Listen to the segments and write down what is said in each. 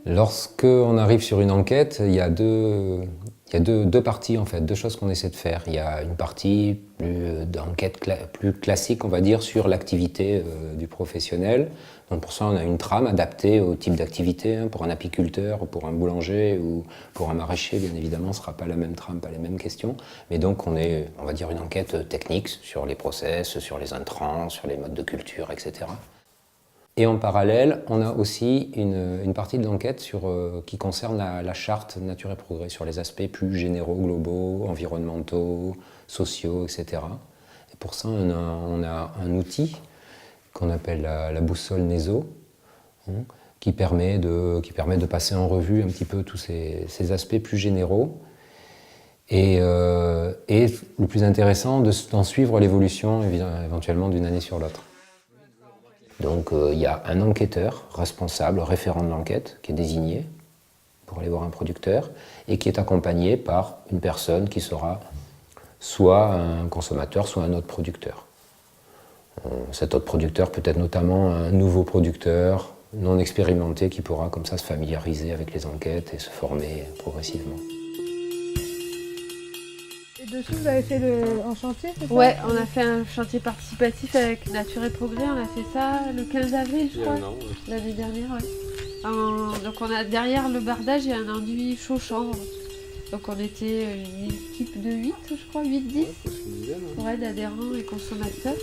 Lorsqu'on arrive sur une enquête, il y a deux parties en fait, deux choses qu'on essaie de faire. Il y a une partie d'enquête plus classique, on va dire, sur l'activité du professionnel. Donc pour ça, on a une trame adaptée au type d'activité. Pour un apiculteur, pour un boulanger ou pour un maraîcher, bien évidemment, ce ne sera pas la même trame, pas les mêmes questions. Mais donc on va dire, une enquête technique sur les process, sur les intrants, sur les modes de culture, etc. Et en parallèle, on a aussi une partie de l'enquête qui concerne la charte Nature et Progrès, sur les aspects plus généraux, globaux, environnementaux, sociaux, etc. Et pour ça, on a un outil qu'on appelle la boussole NESO, qui permet de passer en revue un petit peu tous ces aspects plus généraux. Et le plus intéressant, d'en suivre l'évolution éventuellement d'une année sur l'autre. Donc il y a un enquêteur responsable, référent de l'enquête, qui est désigné pour aller voir un producteur et qui est accompagné par une personne qui sera soit un consommateur, soit un autre producteur. Cet autre producteur peut être notamment un nouveau producteur non expérimenté qui pourra comme ça se familiariser avec les enquêtes et se former progressivement. Et dessous, vous avez fait un chantier, c'est ça? Ouais, on a fait un chantier participatif avec Nature et Progrès, on a fait ça le 15 avril, je crois, l'année dernière. Ouais. Donc on a derrière le bardage, il y a un enduit chaud chambre. Donc on était une équipe de 8, je crois, 8-10, ouais, d'adhérents et consommateurs.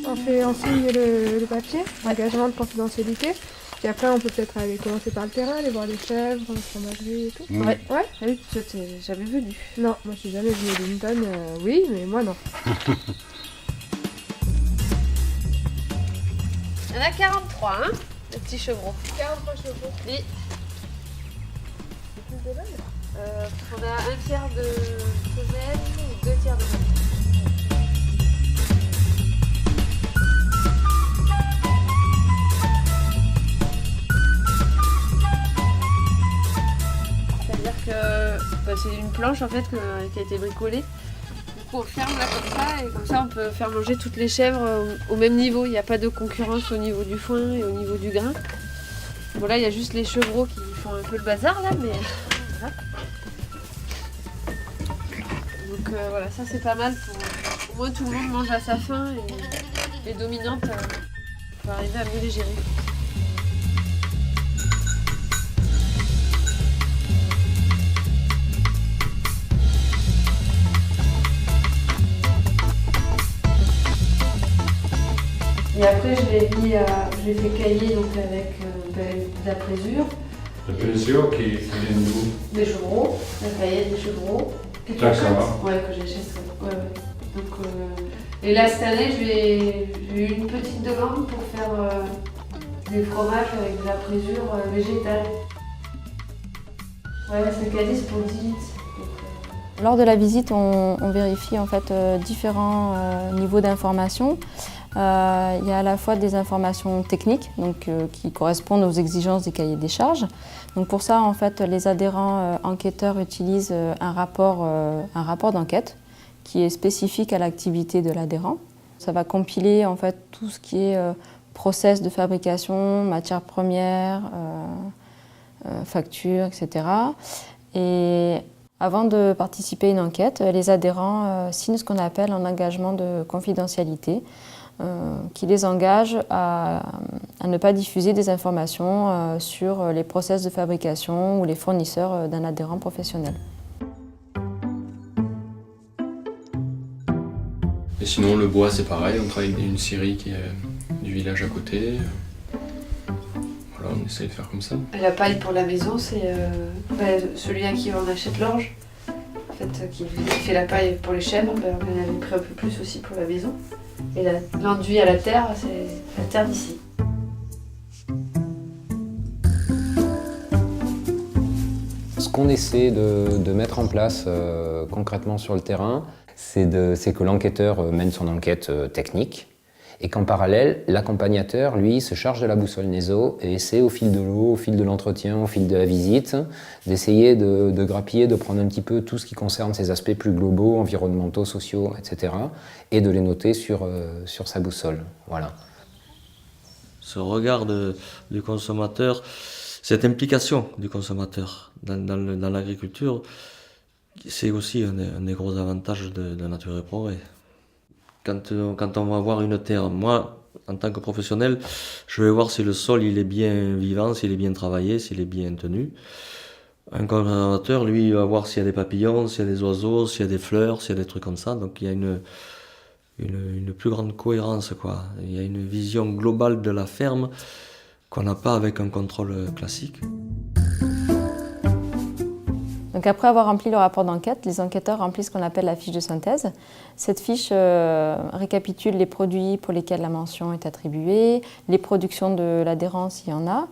On signe le papier, engagement de confidentialité. Puis après, on peut peut-être aller commencer par le terrain, aller voir les chèvres, les fromageries et tout. Ouais. Ouais. Ah oui, toi t'es jamais venu. Non, moi je suis jamais venue à Linton, oui, mais moi non. Il y en a 43, hein, les petits chevrons. 43 chevaux. Oui. C'est plus de mâles? On a un tiers de femelles et 2 tiers de mâles. C'est une planche en fait qui a été bricolée. Du coup on ferme là comme ça et comme ça on peut faire manger toutes les chèvres au même niveau. Il n'y a pas de concurrence au niveau du foin et au niveau du grain. Bon là il y a juste les chevreaux qui font un peu le bazar là, mais voilà. Donc voilà, ça c'est pas mal pour au moins tout le monde mange à sa faim et les dominantes pour arriver à mieux les gérer. Et après, je l'ai fait cailler donc, avec de la présure. La présure qui vient d'où? Des chevreaux, la paillette des chevreaux. D'accord. Ouais, que j'achète. Ouais, ouais. Donc, et là, cette année, j'ai eu une petite demande pour faire des fromages avec de la présure végétale. Ouais, c'est Cadiz pour 10 litres. Lors de la visite, on vérifie en fait différents niveaux d'information. Il y a à la fois des informations techniques donc, qui correspondent aux exigences des cahiers des charges. Donc pour ça, en fait, les adhérents enquêteurs utilisent un rapport d'enquête qui est spécifique à l'activité de l'adhérent. Ça va compiler en fait tout ce qui est process de fabrication, matières premières, factures, etc. Et avant de participer à une enquête, les adhérents signent ce qu'on appelle un engagement de confidentialité qui les engage à ne pas diffuser des informations sur les process de fabrication ou les fournisseurs d'un adhérent professionnel. Et sinon, le bois, c'est pareil, on travaille avec une scierie qui est du village à côté. Voilà, on essaye de faire comme ça. La paille pour la maison, c'est celui à qui on achète l'orge. En fait, qui fait la paille pour les chèvres, on en avait pris un peu plus aussi pour la maison. Et l'enduit à la terre, c'est la terre d'ici. Ce qu'on essaie de mettre en place concrètement sur le terrain, c'est que l'enquêteur mène son enquête technique Et qu'en parallèle, l'accompagnateur, lui, se charge de la boussole NESO et essaie au fil de l'eau, au fil de l'entretien, au fil de la visite, d'essayer de grappiller, de prendre un petit peu tout ce qui concerne ces aspects plus globaux, environnementaux, sociaux, etc. et de les noter sur sa boussole. Voilà. Ce regard du consommateur, cette implication du consommateur dans l'agriculture, c'est aussi un des gros avantages de Nature et Progrès. Quand on va voir une terre, moi, en tant que professionnel, je vais voir si le sol il est bien vivant, s'il est bien travaillé, s'il est bien tenu. Un consommateur, lui, il va voir s'il y a des papillons, s'il y a des oiseaux, s'il y a des fleurs, s'il y a des trucs comme ça. Donc il y a une plus grande cohérence, quoi. Il y a une vision globale de la ferme qu'on n'a pas avec un contrôle classique. Donc après avoir rempli le rapport d'enquête, les enquêteurs remplissent ce qu'on appelle la fiche de synthèse. Cette fiche récapitule les produits pour lesquels la mention est attribuée, les productions de l'adhérent s'il y en a.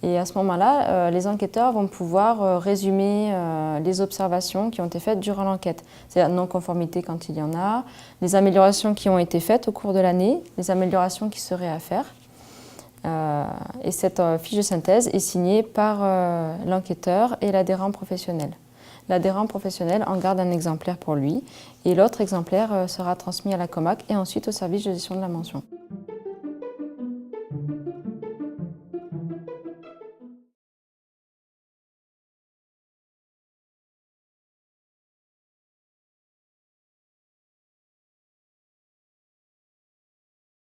Et à ce moment-là, les enquêteurs vont pouvoir résumer les observations qui ont été faites durant l'enquête. C'est-à-dire non-conformité quand il y en a, les améliorations qui ont été faites au cours de l'année, les améliorations qui seraient à faire. Et cette fiche de synthèse est signée par l'enquêteur et l'adhérent professionnel. L'adhérent professionnel en garde un exemplaire pour lui et l'autre exemplaire sera transmis à la COMAC et ensuite au service de gestion de la mention.